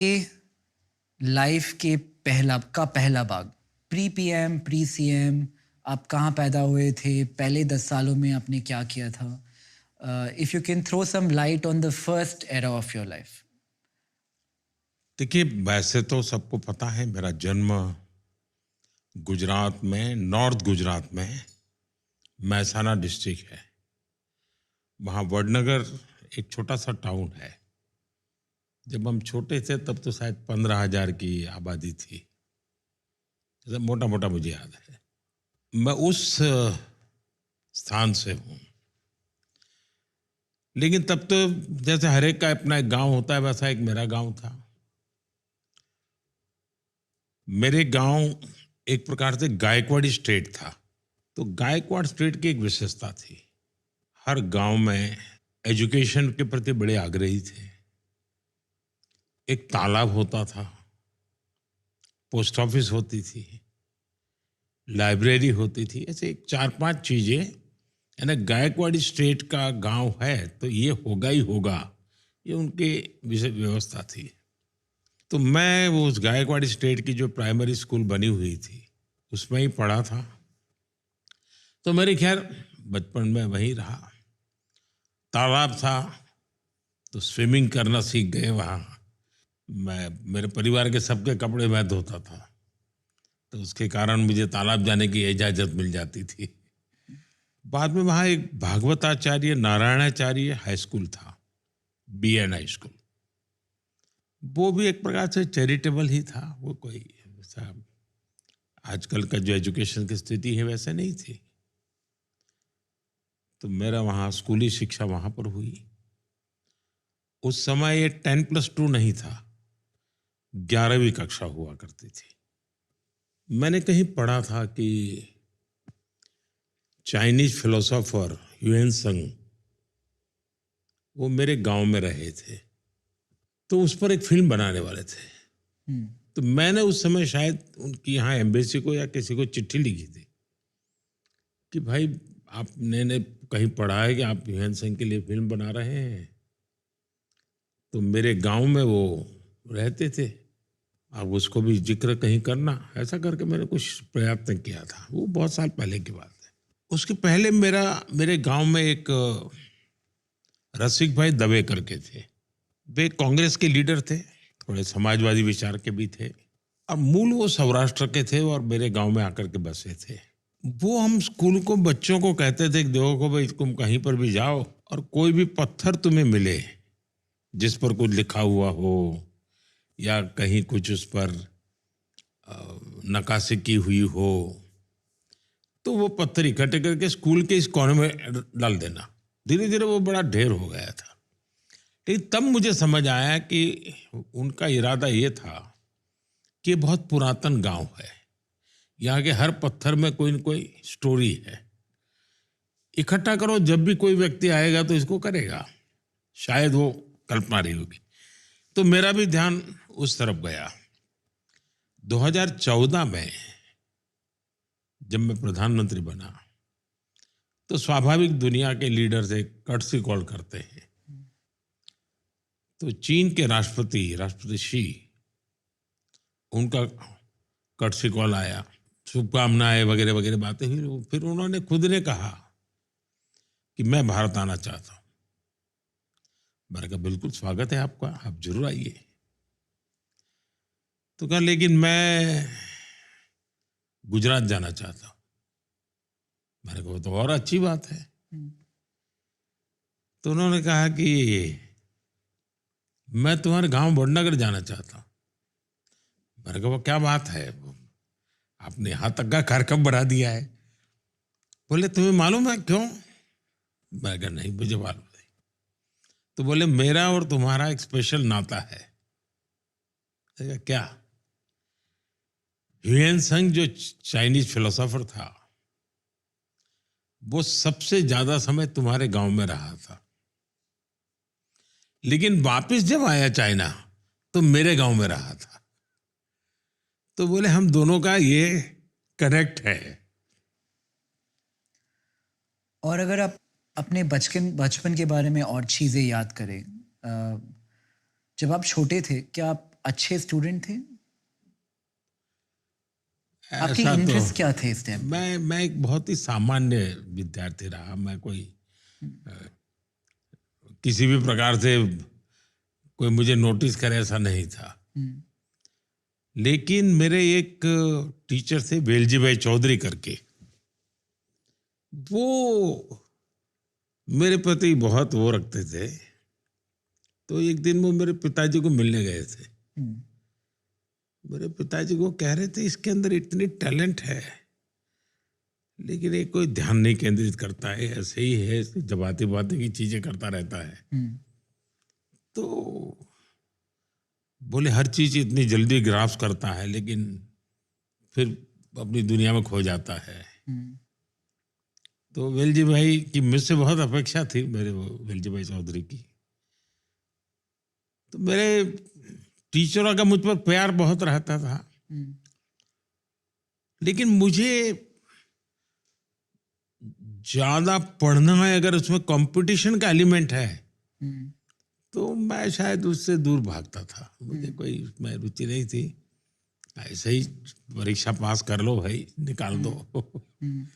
ये लाइफ के पहला भाग, प्री पीएम, प्री सीएम, आप कहाँ पैदा हुए थे? पहले 10 सालों में आपने क्या किया था? If you can throw some light on the first era of your life. देखिए, वैसे तो सबको पता है मेरा जन्म गुजरात में, नॉर्थ गुजरात में महसाना डिस्ट्रिक्ट है। वहाँ वडनगर एक छोटा सा टाउन है। जब हम छोटे थे तब तो शायद 15,000 की आबादी थी। जैसे मोटा मोटा मुझे याद है। मैं उस स्थान से हूँ। लेकिन तब तो जैसे हर एक का अपना एक गांव होता है, वैसा एक मेरा गांव था। मेरे गांव एक प्रकार से गायकवाड़ी स्टेट था। तो गायकवाड़ स्टेट की एक विशेषता थी, हर गांव में एजुकेशन के प्रति बड़े आग्रही थे। एक तालाब होता था, पोस्ट ऑफिस होती थी, लाइब्रेरी होती थी। ऐसे एक चार पांच चीजें, यानी गायकवाड़ी स्टेट का गांव है तो ये होगा ही होगा, ये उनके विषय व्यवस्था थी। तो मैं वो उस गायकवाड़ी स्टेट की जो प्राइमरी स्कूल बनी हुई थी उसमें ही पढ़ा था। तो मेरे खैर बचपन में वहीं रहा। तालाब था तो स्विमिंग करना सीख गए वहाँ। मैं मेरे परिवार के सबके कपड़े मैं धोता था, तो उसके कारण मुझे तालाब जाने की इजाज़त मिल जाती थी। बाद में वहाँ एक भागवताचार्य नारायणाचार्य हाई स्कूल था, बीएन हाई स्कूल। वो भी एक प्रकार से चैरिटेबल ही था। वो कोई ऐसा आजकल का जो एजुकेशन की स्थिति है वैसे नहीं थी। तो मेरा वहाँ स्कूली शिक्षा वहाँ पर हुई। उस समय ये 10+2 नहीं था, 11वीं कक्षा हुआ करती थी। मैंने कहीं पढ़ा था कि चाइनीज फिलोसोफर ह्यूएन संग वो मेरे गांव में रहे थे, तो उस पर एक फिल्म बनाने वाले थे। हम्म। तो मैंने उस समय शायद उनकी यहाँ एम्बेसी को या किसी को चिट्ठी लिखी थी कि भाई आपने ने कहीं पढ़ा है कि आप ह्यूएन संग के लिए फिल्म बना रहे हैं, तो मेरे गांव में वो रहते थे, आप उसको भी जिक्र कहीं करना। ऐसा करके मैंने कुछ प्रयत्न किया था। वो बहुत साल पहले की बात है। उसके पहले मेरे गांव में एक रसिक भाई दवे करके थे। वे कांग्रेस के लीडर थे, थोड़े समाजवादी विचार के भी थे, और मूल वो सौराष्ट्र के थे और मेरे गांव में आकर के बसे थे। वो हम स्कूल को बच्चों को कहते थे कि देखो भाई, तुम कहीं पर भी जाओ और कोई भी पत्थर तुम्हें मिले जिस पर कुछ लिखा हुआ हो या कहीं कुछ उस पर नक्काशी की हुई हो, तो वो पत्थर इकट्ठे करके स्कूल के इस कोने में डाल देना। धीरे धीरे वो बड़ा ढेर हो गया था। लेकिन तब मुझे समझ आया कि उनका इरादा ये था कि ये बहुत पुरातन गांव है, यहाँ के हर पत्थर में कोई न कोई स्टोरी है। इकट्ठा करो, जब भी कोई व्यक्ति आएगा तो इसको करेगा। शायद वो कल्पना रही होगी। तो मेरा भी ध्यान उस तरफ गया। 2014 में जब मैं प्रधानमंत्री बना तो स्वाभाविक दुनिया के लीडर से कर्टसी कॉल करते हैं। तो चीन के राष्ट्रपति शी, उनका कर्टसी कॉल आया, शुभकामनाएं वगैरह वगैरह बातें हुई। फिर उन्होंने खुद ने कहा कि मैं भारत आना चाहता हूं। मैंने कहा बिल्कुल स्वागत है आपका, आप जरूर आइए। तो कहा लेकिन मैं गुजरात जाना चाहता हूं। मैंने कहा तो और अच्छी बात है। तो उन्होंने कहा कि मैं तुम्हारे गांव वडनगर जाना चाहता हूं। मैंने कहा वो क्या बात है, आपने यहां तक का कार्यक्रम बना दिया है। बोले तुम्हें मालूम है क्यों? मैंने कहा नहीं, मुझे मालूम नहीं। तो बोले मेरा और तुम्हारा एक स्पेशल नाता है। मैंने कहा क्या? ह्यूएन संग जो चाइनीज फिलोसोफर था, वो सबसे ज्यादा समय तुम्हारे गांव में रहा था, लेकिन वापस जब आया चाइना तो मेरे गांव में रहा था। तो बोले हम दोनों का ये कनेक्ट है। और अगर आप अपने बचपन बचपन के बारे में और चीज़ें याद करें, जब आप छोटे थे, क्या आप अच्छे स्टूडेंट थे? आपके ऐसा तो इंटरेस्ट क्या थे इस टाइम? मैं एक बहुत ही सामान्य विद्यार्थी रहा। मैं कोई किसी भी प्रकार से कोई मुझे नोटिस करे ऐसा नहीं था। हम्म, लेकिन मेरे एक टीचर थे वेलजी भाई चौधरी करके, वो मेरे प्रति बहुत वो रखते थे। तो एक दिन वो मेरे पिताजी को मिलने गए थे। हम्म, मेरे पिताजी को कह रहे थे इसके अंदर इतनी टैलेंट है, लेकिन ये कोई ध्यान नहीं केंद्रित करता है, ऐसे ही है, जब आती बातें की चीजें करता रहता है। हम्म, तो बोले हर चीज इतनी जल्दी ग्रास्प करता है, लेकिन फिर अपनी दुनिया में खो जाता है। हम्म, तो वेलजी भाई की मुझसे बहुत अपेक्षा थी, मेरे वो वेलजी भाई चौधरी की। तो मेरे टीचरों का मुझ पर प्यार बहुत रहता था, हम्म, लेकिन मुझे ज्यादा पढ़ना है, अगर उसमें कंपटीशन का एलिमेंट है हम्म, तो मैं शायद उससे दूर भागता था। मुझे हम्म, कोई उसमें रुचि नहीं थी। ऐसे ही परीक्षा पास कर लो भाई, निकाल दो। हम्म,